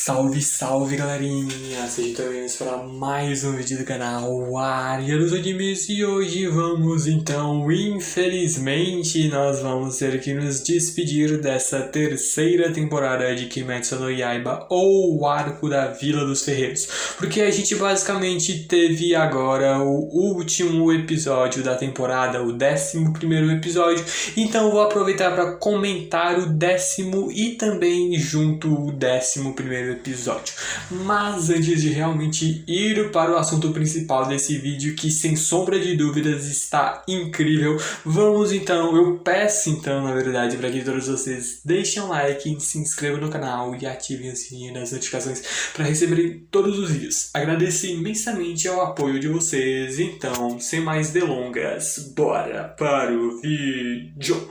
Salve, salve galerinha! Sejam bem-vindos para mais um vídeo do canal Área dos Animes e hoje vamos então, infelizmente, nós vamos ter que nos despedir dessa terceira temporada de Kimetsu no Yaiba ou o Arco da Vila dos Ferreiros, porque a gente basicamente teve agora o último episódio da temporada, o 11º episódio, então vou aproveitar para comentar o 10º e também junto o 11º episódio. Mas antes de realmente ir para o assunto principal desse vídeo, que sem sombra de dúvidas está incrível, vamos então, eu peço então na verdade para que todos vocês deixem um like, se inscrevam no canal e ativem o sininho das notificações para receberem todos os vídeos. Agradeço imensamente ao apoio de vocês, então sem mais delongas, bora para o vídeo.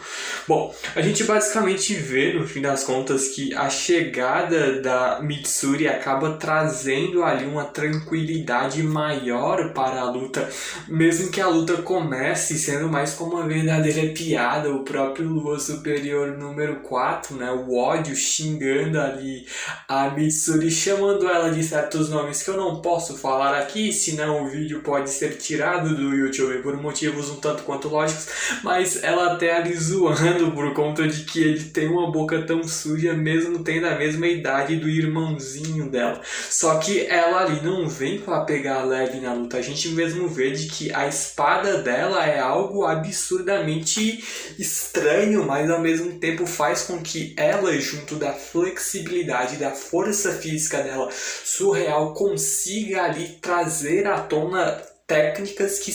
Bom, a gente basicamente vê no fim das contas que a chegada da Mitsuri acaba trazendo ali uma tranquilidade maior para a luta, mesmo que a luta comece sendo mais como uma verdadeira piada. O próprio Lua Superior número 4, né, o ódio xingando ali a Mitsuri, chamando ela de certos nomes que eu não posso falar aqui, senão o vídeo pode ser tirado do YouTube por motivos um tanto quanto lógicos, mas ela até ali zoando por conta de que ele tem uma boca tão suja mesmo tendo a mesma idade do irmãozinho dela. Só que ela ali não vem para pegar leve na luta. A gente mesmo vê de que a espada dela é algo absurdamente estranho, mas ao mesmo tempo faz com que ela, junto da flexibilidade, da força física dela surreal, consiga ali trazer à tona técnicas que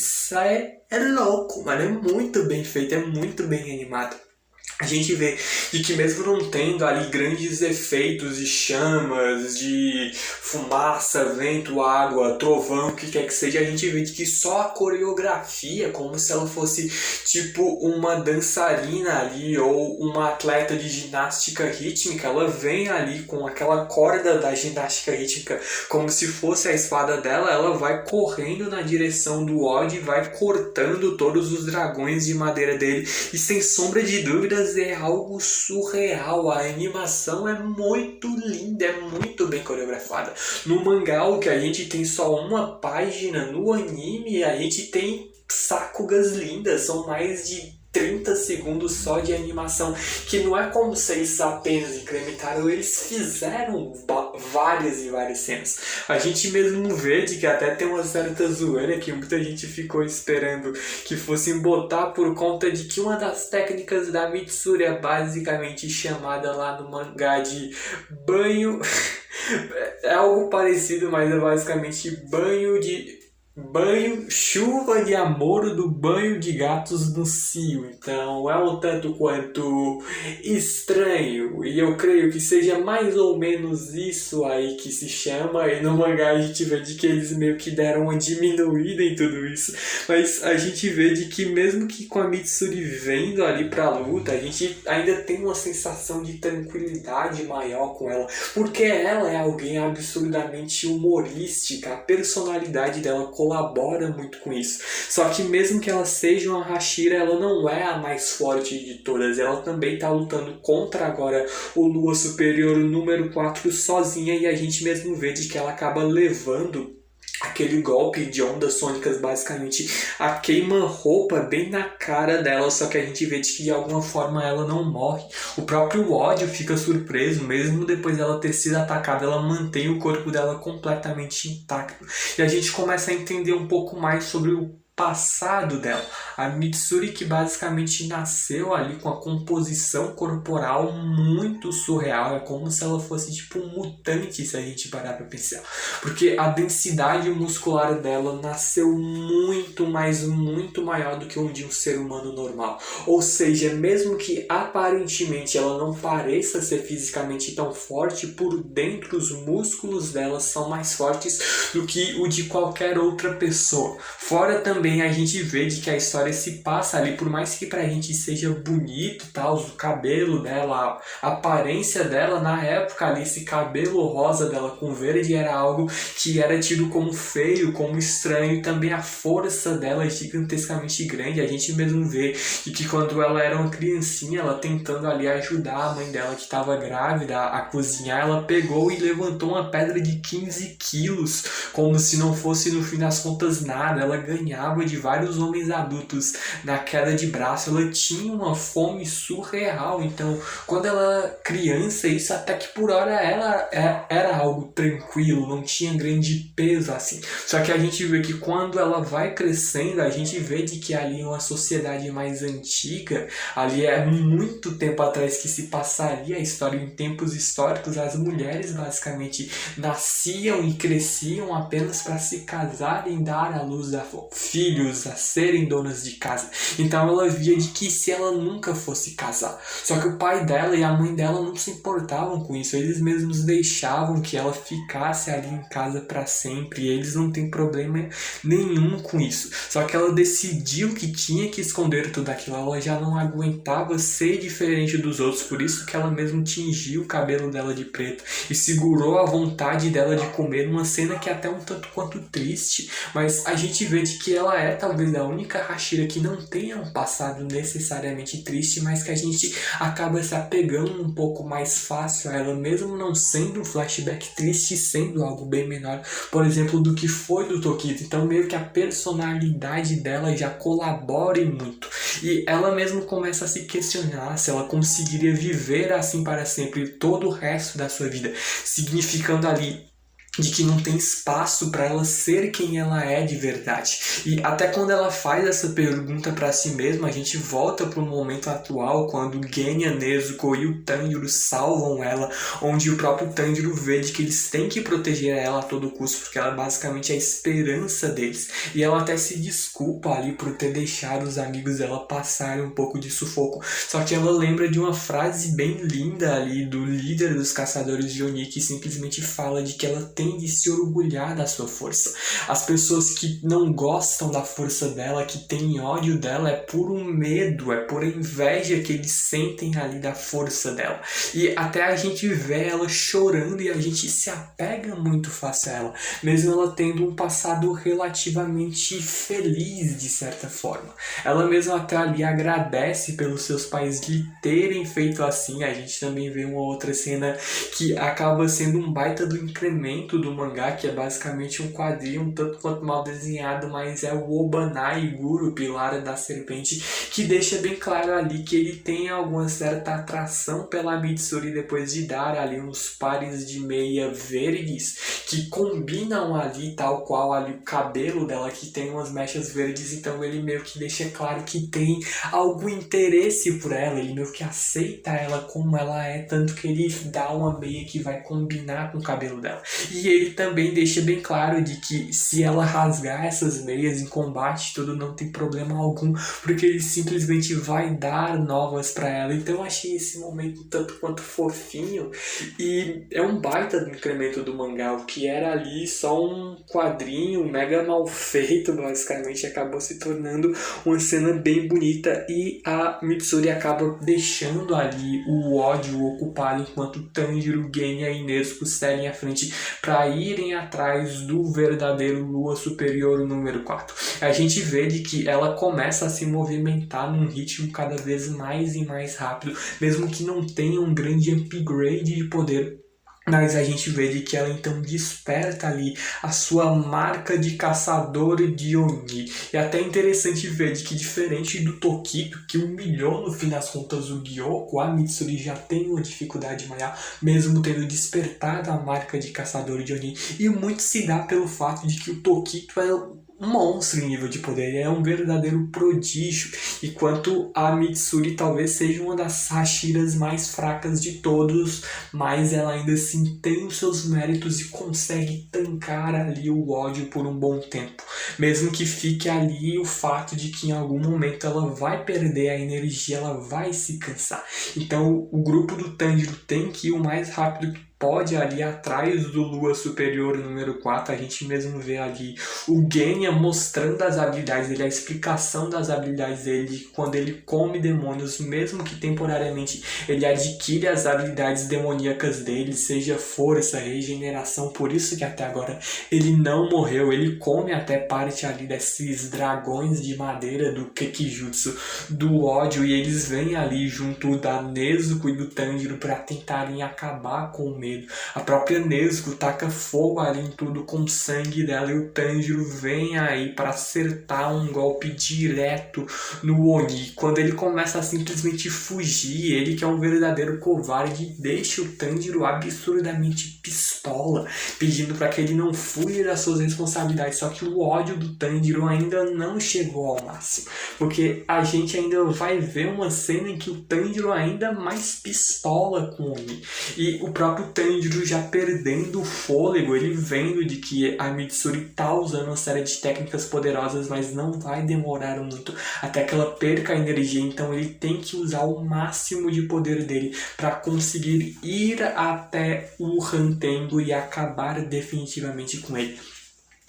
é louco, mano. É muito bem feito, é muito bem animado. A gente vê de que mesmo não tendo ali grandes efeitos de chamas, de fumaça, vento, água, trovão, o que quer que seja, a gente vê de que só a coreografia, como se ela fosse tipo uma dançarina ali ou uma atleta de ginástica rítmica, ela vem ali com aquela corda da ginástica rítmica, como se fosse a espada dela, ela vai correndo na direção do Odd e vai cortando todos os dragões de madeira dele, e sem sombra de dúvidas é algo surreal. A animação é muito linda, é muito bem coreografada. No mangá, o que a gente tem só uma página, no anime a gente tem sakugas lindas, são mais de 30 segundos só de animação, que não é como se eles apenas incrementaram, eles fizeram várias e várias cenas. A gente mesmo vê de que até tem uma certa zoeira que muita gente ficou esperando que fossem botar por conta de que uma das técnicas da Mitsuri é basicamente chamada lá no mangá de banho. É algo parecido, mas é basicamente chuva de amor do banho de gatos no cio. Então é um tanto quanto estranho, e eu creio que seja mais ou menos isso aí que se chama, e no mangá a gente vê de que eles meio que deram uma diminuída em tudo isso, mas a gente vê de que mesmo que com a Mitsuri vendo ali pra luta, a gente ainda tem uma sensação de tranquilidade maior com ela, porque ela é alguém absurdamente humorística, a personalidade dela colabora muito com isso. Só que mesmo que ela seja uma Hashira, ela não é a mais forte de todas. Ela também está lutando contra agora o Lua Superior número 4 sozinha, e a gente mesmo vê de que ela acaba levando aquele golpe de ondas sônicas, basicamente a queima-roupa bem na cara dela, só que a gente vê de que de alguma forma ela não morre. O próprio ódio fica surpreso, mesmo depois dela ter sido atacada, ela mantém o corpo dela completamente intacto. E a gente começa a entender um pouco mais sobre o passado dela. A Mitsuri, que basicamente nasceu ali com a composição corporal muito surreal, é como se ela fosse tipo um mutante, se a gente parar pra pensar, porque a densidade muscular dela nasceu muito maior do que o de um ser humano normal. Ou seja, mesmo que aparentemente ela não pareça ser fisicamente tão forte, por dentro os músculos dela são mais fortes do que o de qualquer outra pessoa. Fora também Porém, a gente vê de que a história se passa ali, por mais que pra gente seja bonito e tal, o cabelo dela, a aparência dela, na época ali, esse cabelo rosa dela com verde era algo que era tido como feio, como estranho, e também a força dela é gigantescamente grande. A gente mesmo vê de que quando ela era uma criancinha, ela tentando ali ajudar a mãe dela que estava grávida a cozinhar, ela pegou e levantou uma pedra de 15 quilos, como se não fosse no fim das contas nada. Ela ganhava de vários homens adultos na queda de braço, ela tinha uma fome surreal. Então, quando ela criança, isso até que por hora ela era algo tranquilo, não tinha grande peso assim. Só que a gente vê que quando ela vai crescendo, a gente vê de que ali é uma sociedade mais antiga, ali é muito tempo atrás que se passaria a história. Em tempos históricos, as mulheres basicamente nasciam e cresciam apenas para se casarem, dar à luz a filhos, a serem donas de casa. Então ela via de que se ela nunca fosse casar. Só que o pai dela e a mãe dela não se importavam com isso, eles mesmos deixavam que ela ficasse ali em casa para sempre, e eles não têm problema nenhum com isso. Só que ela decidiu que tinha que esconder tudo aquilo, ela já não aguentava ser diferente dos outros, por isso que ela mesmo tingiu o cabelo dela de preto e segurou a vontade dela de comer, uma cena que é até um tanto quanto triste, mas a gente vê de que ela é talvez a única Hashira que não tenha um passado necessariamente triste, mas que a gente acaba se apegando um pouco mais fácil a ela, mesmo não sendo um flashback triste, sendo algo bem menor, por exemplo, do que foi do Tokito. Então meio que a personalidade dela já colabora muito, e ela mesmo começa a se questionar se ela conseguiria viver assim para sempre todo o resto da sua vida, significando ali de que não tem espaço para ela ser quem ela é de verdade. E até quando ela faz essa pergunta para si mesma, a gente volta para o momento atual, quando Genya, Nezuko e o Tanjiro salvam ela, onde o próprio Tanjiro vê de que eles têm que proteger ela a todo custo, porque ela basicamente é a esperança deles. E ela até se desculpa ali por ter deixado os amigos dela passarem um pouco de sufoco. Só que ela lembra de uma frase bem linda ali do líder dos caçadores de Oni, que simplesmente fala de que ela tem de se orgulhar da sua força. As pessoas que não gostam da força dela, que têm ódio dela, é por um medo, é por inveja que eles sentem ali da força dela. E até a gente vê ela chorando e a gente se apega muito fácil a ela, mesmo ela tendo um passado relativamente feliz de certa forma. Ela mesma até ali agradece pelos seus pais lhe terem feito assim. A gente também vê uma outra cena que acaba sendo um baita do incremento do mangá, que é basicamente um quadrinho um tanto quanto mal desenhado, mas é o Obanai Guru, o pilar da serpente, que deixa bem claro ali que ele tem alguma certa atração pela Mitsuri depois de dar ali uns pares de meia verdes que combinam ali, tal qual ali o cabelo dela que tem umas mechas verdes. Então ele meio que deixa claro que tem algum interesse por ela, ele meio que aceita ela como ela é, tanto que ele dá uma meia que vai combinar com o cabelo dela. E ele também deixa bem claro de que se ela rasgar essas meias em combate tudo, não tem problema algum, porque ele simplesmente vai dar novas para ela. Então eu achei esse momento tanto quanto fofinho, e é um baita do incremento do mangá. O que era ali só um quadrinho mega mal feito, basicamente acabou se tornando uma cena bem bonita, e a Mitsuri acaba deixando ali o ódio ocupado enquanto Tanjiro, Genya e Nezuko seguem à frente para irem atrás do verdadeiro Lua Superior número 4. A gente vê de que ela começa a se movimentar num ritmo cada vez mais e mais rápido, mesmo que não tenha um grande upgrade de poder. Mas a gente vê de que ela então desperta ali a sua marca de caçador de Oni. E até é interessante ver de que, diferente do Tokito, que humilhou no fim das contas o Gyoko, a Mitsuri já tem uma dificuldade maior, mesmo tendo despertado a marca de caçador de Oni. E muito se dá pelo fato de que o Tokito é um monstro em nível de poder, é um verdadeiro prodígio, enquanto a Mitsuri talvez seja uma das Hashiras mais fracas de todos, mas ela ainda assim tem os seus méritos e consegue tancar ali o ódio por um bom tempo, mesmo que fique ali o fato de que em algum momento ela vai perder a energia, ela vai se cansar. Então o grupo do Tanjiro tem que ir o mais rápido pode ali atrás do Lua Superior número 4, a gente mesmo vê ali o Genya mostrando as habilidades dele, a explicação das habilidades dele, quando ele come demônios, mesmo que temporariamente ele adquire as habilidades demoníacas dele, seja força, regeneração, por isso que até agora ele não morreu, ele come até parte ali desses dragões de madeira do Kekijutsu, do ódio, e eles vêm ali junto da Nezuko e do Tanjiro para tentarem acabar com o medo. A própria Nezuko taca fogo ali em tudo com o sangue dela, e o Tanjiro vem aí para acertar um golpe direto no Oni. Quando ele começa a simplesmente fugir, ele que é um verdadeiro covarde, deixa o Tanjiro absurdamente pistola, pedindo para que ele não fuja das suas responsabilidades. Só que o ódio do Tanjiro ainda não chegou ao máximo, porque a gente ainda vai ver uma cena em que o Tanjiro ainda mais pistola com o Oni, e o próprio Tanjiro já perdendo o fôlego, ele vendo de que a Mitsuri tá usando uma série de técnicas poderosas, mas não vai demorar muito até que ela perca a energia, então ele tem que usar o máximo de poder dele para conseguir ir até o Hantengo e acabar definitivamente com ele.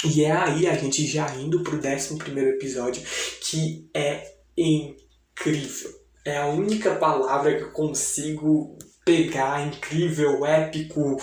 E é aí a gente já indo pro 11º episódio, que é incrível. É a única palavra que eu consigo pegar. Incrível, épico,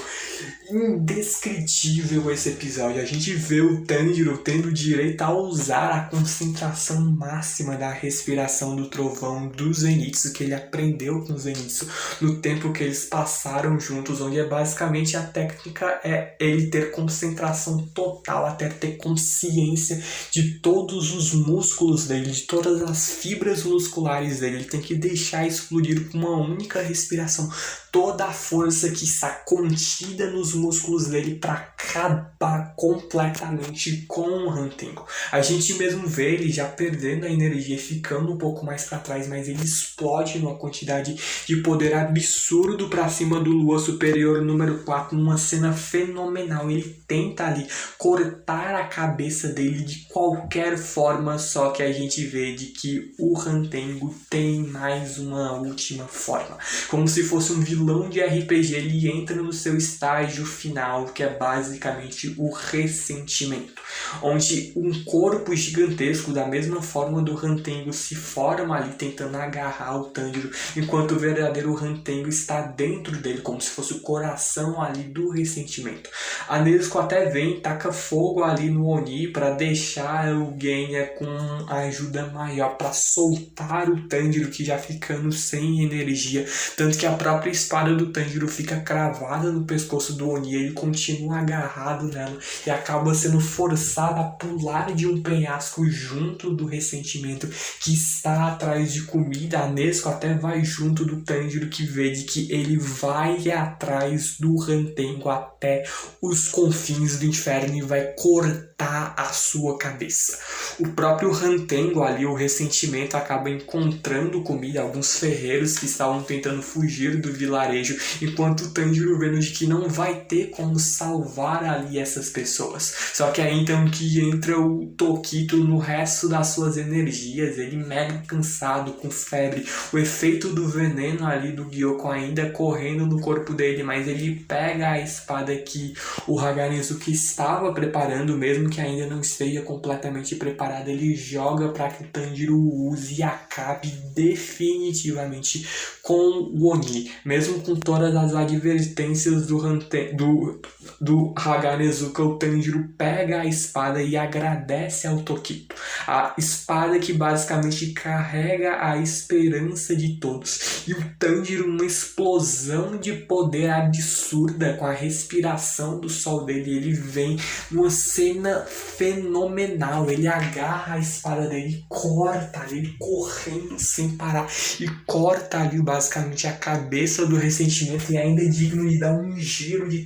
indescritível esse episódio. A gente vê o Tanjiro tendo direito a usar a concentração máxima da respiração do trovão do Zenitsu, que ele aprendeu com o Zenitsu no tempo que eles passaram juntos, onde é basicamente a técnica é ele ter concentração total, até ter consciência de todos os músculos dele, de todas as fibras musculares dele. Ele tem que deixar explodir com uma única respiração toda a força que está contida nos músculos dele para acabar completamente com o Hantengo. A gente mesmo vê ele já perdendo a energia, ficando um pouco mais para trás, mas ele explode numa quantidade de poder absurdo para cima do Lua Superior número 4, numa cena fenomenal. Ele tenta ali cortar a cabeça dele de qualquer forma, só que a gente vê de que o Hantengo tem mais uma última forma. Como se fosse um vilão de RPG, ele entra no seu estágio final, que é basicamente o ressentimento, onde um corpo gigantesco, da mesma forma do Hantengo, se forma ali tentando agarrar o Tanjiro, enquanto o verdadeiro Hantengo está dentro dele, como se fosse o coração ali do ressentimento. A Nezuko até vem e taca fogo ali no Oni para deixar o Genya com a ajuda maior, para soltar o Tanjiro, que já ficando sem energia, tanto que a própria espada do Tanjiro fica cravada no pescoço do Oni, ele continua agarrado nela e acaba sendo forçado a pular de um penhasco junto do ressentimento que está atrás de comida. A Nezuko até vai junto do Tanjiro, que vê de que ele vai atrás do Hantengo até os confins do inferno e vai cortar a sua cabeça. O próprio Hantengo ali, o ressentimento, acaba encontrando comida, alguns ferreiros que estavam tentando fugir do vilarejo, enquanto o Tanjiro vendo de que não vai ter como salvar ali essas pessoas. Só que aí então que entra o Tokito no resto das suas energias, ele mega cansado, com febre, o efeito do veneno ali do Gyoko ainda correndo no corpo dele, mas ele pega a espada que o Haganezuki estava preparando, mesmo que ainda não esteja completamente preparada, ele joga para que o Tanjiro use e acabe definitivamente com o Oni, mesmo com todas as advertências do Haganezuka. O Tanjiro pega a espada e agradece ao Tokito, a espada que basicamente carrega a esperança de todos, e o Tanjiro, uma explosão de poder absurda com a respiração do sol dele, ele vem numa cena fenomenal, ele agarra a espada dele e corta ali, ele correndo sem parar, e corta ali basicamente a cabeça do ressentimento, e ainda é digno de dar um giro de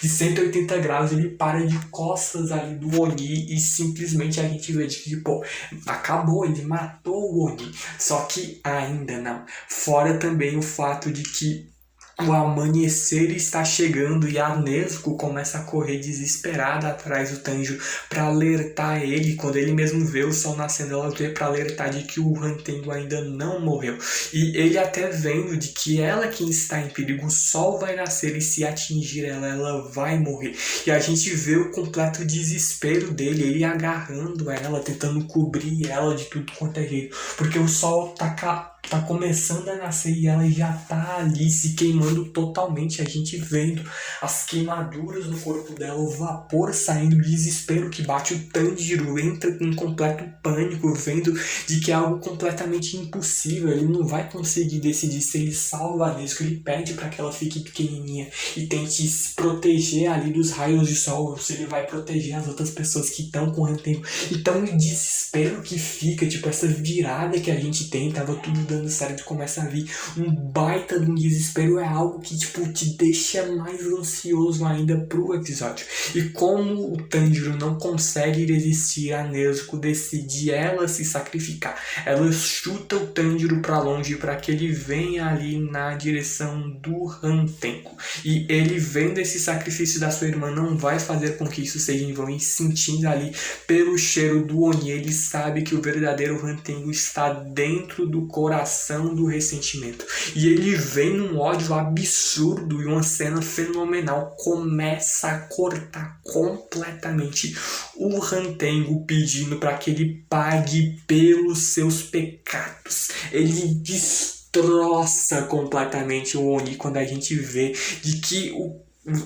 180 graus, ele para de costas ali do Oni, e simplesmente a gente vê de que, pô, acabou, ele matou o Oni. Só que ainda não. Fora também o fato de que O amanhecer está chegando e a Nezuko começa a correr desesperada atrás do Tanjiro para alertar ele. Quando ele mesmo vê o sol nascendo, ela vê para alertar de que o Hantengo ainda não morreu. E ele até vendo de que ela quem está em perigo, o sol vai nascer e se atingir ela, ela vai morrer. E a gente vê o completo desespero dele, ele agarrando ela, tentando cobrir ela de tudo quanto é jeito. Porque o sol tá começando a nascer e ela já tá ali se queimando totalmente. A gente vendo as queimaduras no corpo dela, o vapor saindo, o desespero que bate. O Tanjiro entra com completo pânico, vendo de que é algo completamente impossível. Ele não vai conseguir decidir se ele salva a Nezuko. Ele pede para que ela fique pequenininha e tente se proteger ali dos raios de sol, ou se ele vai proteger as outras pessoas que estão com o Hantengo. Então o desespero que fica, tipo, essa virada que a gente tem, tava tudo dando certo, começa a vir um baita de um desespero, é algo que, tipo, te deixa mais ansioso ainda pro episódio. E como o Tanjiro não consegue resistir a Nezuko, decide ela se sacrificar. Ela chuta o Tanjiro pra longe para que ele venha ali na direção do Hantengo. E ele, vendo esse sacrifício da sua irmã, não vai fazer com que isso seja em vão, e sentindo ali pelo cheiro do Oni, ele sabe que o verdadeiro Hantengo está dentro do coração do ressentimento. E ele vem num ódio absurdo e uma cena fenomenal, começa a cortar completamente o Hantengo, pedindo para que ele pague pelos seus pecados. Ele destroça completamente o Oni quando a gente vê de que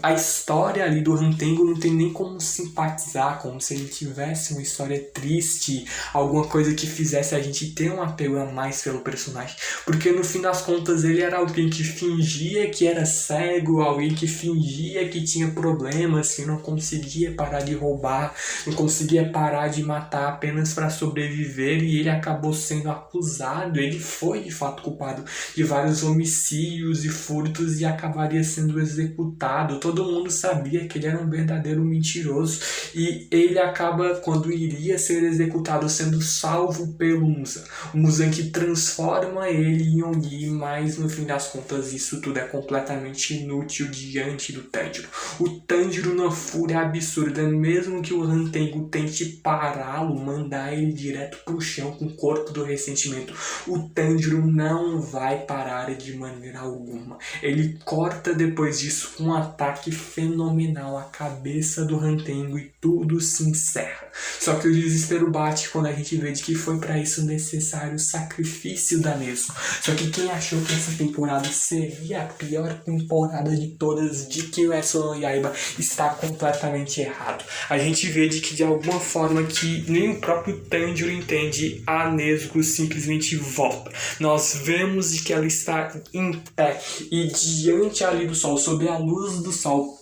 a história ali do Hantengo não tem nem como simpatizar, como se ele tivesse uma história triste, alguma coisa que fizesse a gente ter um apego a mais pelo personagem. Porque no fim das contas ele era alguém que fingia que era cego, alguém que fingia que tinha problemas, que não conseguia parar de roubar, não conseguia parar de matar apenas para sobreviver, e ele acabou sendo acusado, ele foi de fato culpado de vários homicídios e furtos e acabaria sendo executado. Todo mundo sabia que ele era um verdadeiro mentiroso e ele acaba, quando iria ser executado, sendo salvo pelo Muzan. O Muzan que transforma ele em Oni, mas no fim das contas isso tudo é completamente inútil diante do Tanjiro. O Tanjiro, na fúria absurda, mesmo que o Hantengo tente pará-lo, mandar ele direto pro chão com o corpo do ressentimento, o Tanjiro não vai parar de maneira alguma. Ele corta depois disso com um ataque fenomenal à cabeça do Hantengo e tudo se encerra. Só que o desespero bate quando a gente vê de que foi para isso necessário o sacrifício da Nezuko. Só que quem achou que essa temporada seria a pior temporada de todas de Kimetsu no Yaiba está completamente errado. A gente vê de que de alguma forma que nem o próprio Tanjiro entende, a Nezuko simplesmente volta. Nós vemos de que ela está em pé e diante ali do sol, sob a luz do sol,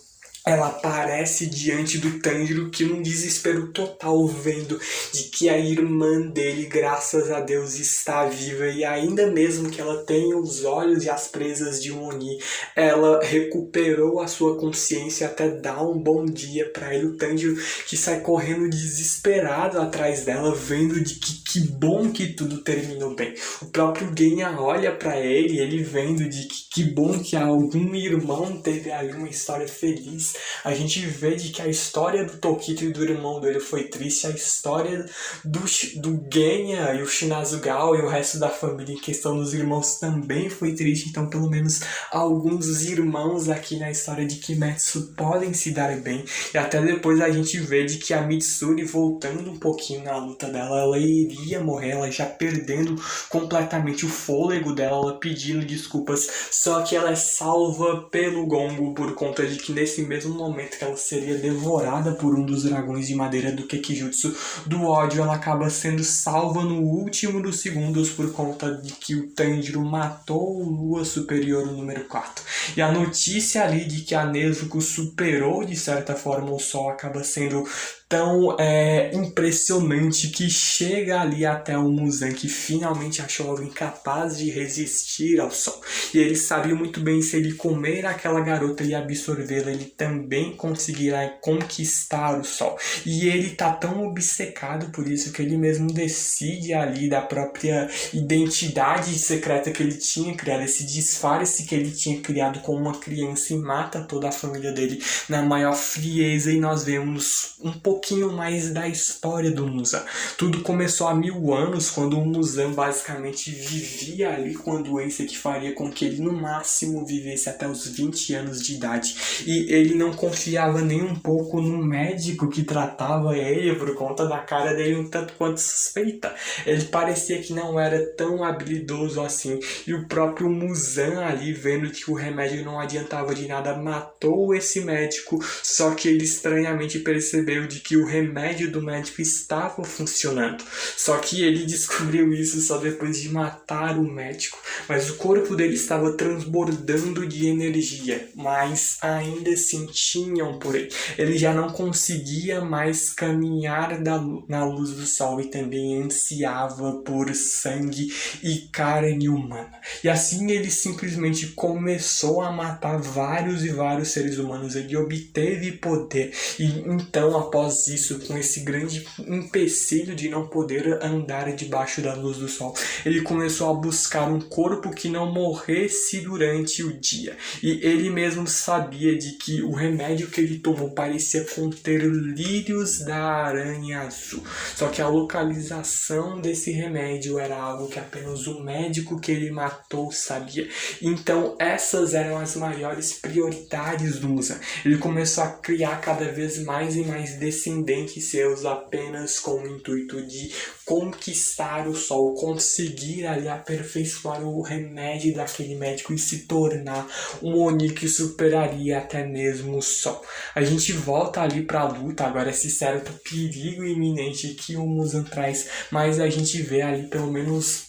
ela aparece diante do Tanjiro, que num desespero total, vendo de que a irmã dele, graças a Deus, está viva. E ainda mesmo que ela tenha os olhos e as presas de um Oni, ela recuperou a sua consciência, até dar um bom dia para ele. O Tanjiro que sai correndo desesperado atrás dela, vendo de que bom que tudo terminou bem. O próprio Genya olha para ele vendo de que bom que algum irmão teve ali uma história feliz. A gente vê de que a história do Tokito e do irmão dele foi triste, a história do Genya e o Shinazugao e o resto da família em questão dos irmãos também foi triste. Então pelo menos alguns irmãos aqui na história de Kimetsu podem se dar bem. E até depois a gente vê de que a Mitsuri, voltando um pouquinho na luta dela, ela iria morrer, ela já perdendo completamente o fôlego dela, ela pedindo desculpas, só que ela é salva pelo Gongo por conta de que nesse mesmo momento que ela seria devorada por um dos dragões de madeira do Kekijutsu do ódio, ela acaba sendo salva no último dos segundos por conta de que o Tanjiro matou o Lua Superior número 4. E a notícia ali de que a Nezuko superou de certa forma o sol acaba sendo tão impressionante que chega ali até o Muzan, que finalmente achou alguém capaz de resistir ao sol. E ele sabia muito bem, se ele comer aquela garota e absorvê-la, ele também conseguirá conquistar o sol. E ele tá tão obcecado por isso que ele mesmo decide ali da própria identidade secreta que ele tinha criado, esse disfarce que ele tinha criado como uma criança, e mata toda a família dele na maior frieza. E nós vemos um pouquinho mais da história do Muzan. Tudo começou há 1000 anos, quando o Muzan basicamente vivia ali com uma doença que faria com que ele no máximo vivesse até os 20 anos de idade. E ele não confiava nem um pouco no médico que tratava ele, por conta da cara dele um tanto quanto suspeita. Ele parecia que não era tão habilidoso assim. E o próprio Muzan ali, vendo que o remédio não adiantava de nada, matou esse médico. Só que ele estranhamente percebeu de que o remédio do médico estava funcionando. Só que ele descobriu isso só depois de matar o médico. Mas o corpo dele estava transbordando de energia, mas ainda assim tinham por ele. Ele já não conseguia mais caminhar na luz do sol e também ansiava por sangue e carne humana. E assim ele simplesmente começou a matar vários e vários seres humanos. Ele obteve poder. E então, após isso, com esse grande empecilho de não poder andar debaixo da luz do sol, ele começou a buscar um corpo que não morresse durante o dia. E ele mesmo sabia de que o remédio que ele tomou parecia conter lírios da aranha azul. Só que a localização desse remédio era algo que apenas o médico que ele matou sabia. Então essas eram as maiores prioridades do Muzan. Ele começou a criar cada vez mais e mais descendentes seus, apenas com o intuito de conquistar o sol, conseguir ali aperfeiçoar o remédio daquele médico e se tornar um Oni que superaria até mesmo o sol. A gente volta ali pra luta, agora esse certo perigo iminente que o Muzan traz, mas a gente vê ali pelo menos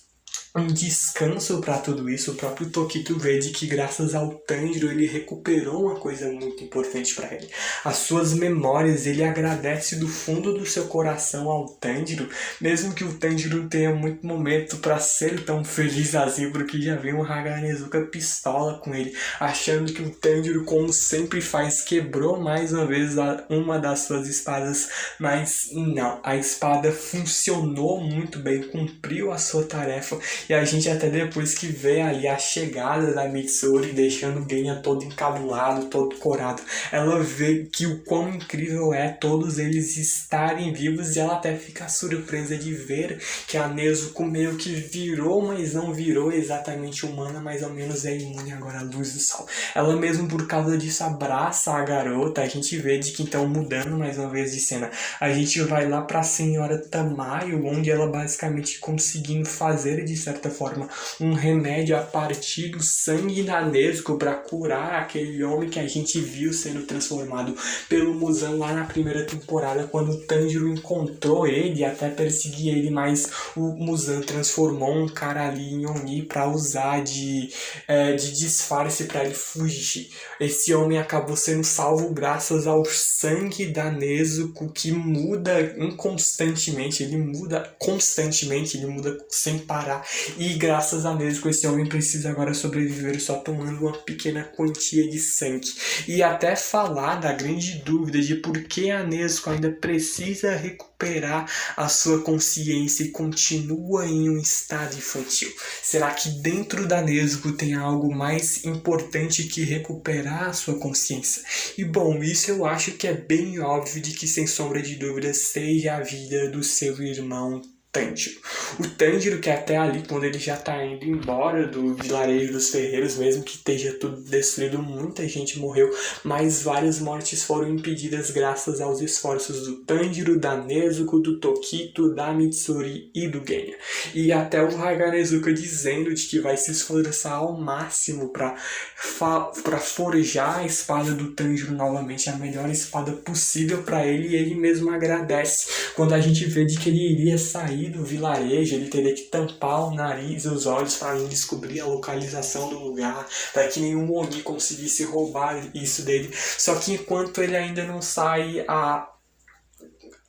um descanso para tudo isso. O próprio Tokito vê de que graças ao Tanjiro ele recuperou uma coisa muito importante para ele, as suas memórias. Ele agradece do fundo do seu coração ao Tanjiro, mesmo que o Tanjiro não tenha muito momento para ser tão feliz assim, porque já vem o Haganezuka pistola com ele, achando que o Tanjiro, como sempre faz, quebrou mais uma vez uma das suas espadas, mas não, a espada funcionou muito bem, cumpriu a sua tarefa. E a gente até depois que vê ali a chegada da Mitsuri, deixando o Genya todo encabulado, todo corado, ela vê que o quão incrível é todos eles estarem vivos, e ela até fica surpresa de ver que a Nezuko meio que virou, mas não virou exatamente humana, mais ou menos é imune agora à luz do sol. Ela mesmo por causa disso abraça a garota. A gente vê de que então, mudando mais uma vez de cena, a gente vai lá pra Senhora Tamayo, onde ela basicamente conseguindo fazer de certa forma um remédio a partir do sangue da Nezuko para curar aquele homem que a gente viu sendo transformado pelo Muzan lá na primeira temporada, quando o Tanjiro encontrou ele e até perseguia ele, mas o Muzan transformou um cara ali em Oni para usar de disfarce para ele fugir. Esse homem acabou sendo salvo graças ao sangue da Nezuko, que muda inconstantemente, ele muda constantemente, ele muda sem parar. E graças a Nezuko, esse homem precisa agora sobreviver só tomando uma pequena quantia de sangue. E até falar da grande dúvida de por que a Nezuko ainda precisa recuperar a sua consciência e continua em um estado infantil. Será que dentro da Nezuko tem algo mais importante que recuperar a sua consciência? E bom, isso eu acho que é bem óbvio de que, sem sombra de dúvidas, seja a vida do seu irmão Tanjiro. O Tanjiro, que até ali, quando ele já tá indo embora do vilarejo dos ferreiros, mesmo que esteja tudo destruído, muita gente morreu, mas várias mortes foram impedidas graças aos esforços do Tanjiro, da Nezuko, do Tokito, da Mitsuri e do Genya. E até o Haganezuka dizendo de que vai se esforçar ao máximo para forjar a espada do Tanjiro novamente, a melhor espada possível para ele, e ele mesmo agradece. Quando a gente vê de que ele iria sair do vilarejo, ele teria que tampar o nariz e os olhos para não descobrir a localização do lugar, para que nenhum Oni conseguisse roubar isso dele. Só que enquanto ele ainda não sai,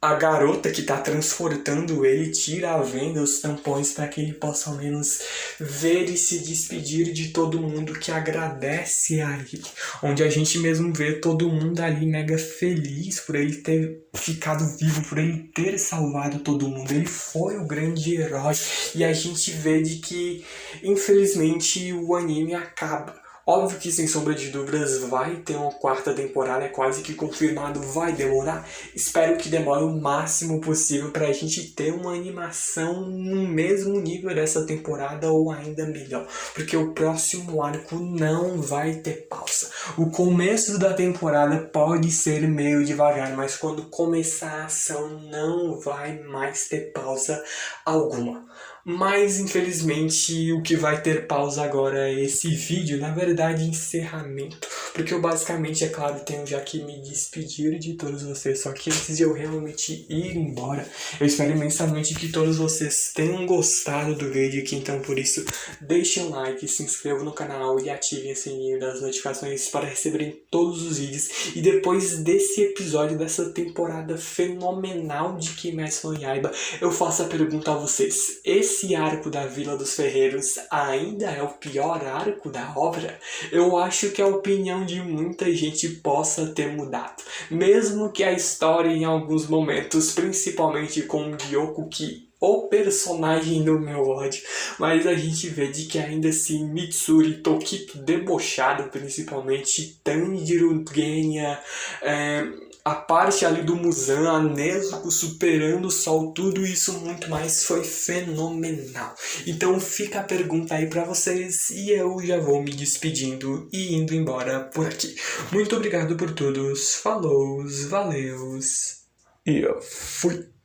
a garota que tá transportando ele tira a venda, os tampões, para que ele possa ao menos ver e se despedir de todo mundo que agradece a ele. Onde a gente mesmo vê todo mundo ali mega feliz por ele ter ficado vivo, por ele ter salvado todo mundo. Ele foi o grande herói. E a gente vê de que, infelizmente, o anime acaba. Óbvio que, sem sombra de dúvidas, vai ter uma quarta temporada, é quase que confirmado, vai demorar. Espero que demore o máximo possível pra gente ter uma animação no mesmo nível dessa temporada ou ainda melhor. Porque o próximo arco não vai ter pausa. O começo da temporada pode ser meio devagar, mas quando começar a ação não vai mais ter pausa alguma. Mas, infelizmente, o que vai ter pausa agora é esse vídeo, na verdade, encerramento. Porque eu basicamente, é claro, tenho já que me despedir de todos vocês. Só que antes de eu realmente ir embora, eu espero imensamente que todos vocês tenham gostado do vídeo aqui. Então, por isso, deixem um like, se inscrevam no canal e ativem o sininho das notificações para receberem todos os vídeos. E depois desse episódio, dessa temporada fenomenal de Kimetsu no Yaiba, eu faço a pergunta a vocês. Esse arco da Vila dos Ferreiros ainda é o pior arco da obra? Eu acho que a opinião de muita gente possa ter mudado. Mesmo que a história em alguns momentos, principalmente com o Gyoko, que o personagem do meu ódio, mas a gente vê de que ainda assim Mitsuri, Tokito debochado, principalmente Tanjiro, Genya, a parte ali do Muzan, a Nezuko superando o sol, tudo isso muito mais foi fenomenal. Então fica a pergunta aí pra vocês e eu já vou me despedindo e indo embora por aqui. Muito obrigado por todos, falou, valeus e eu fui!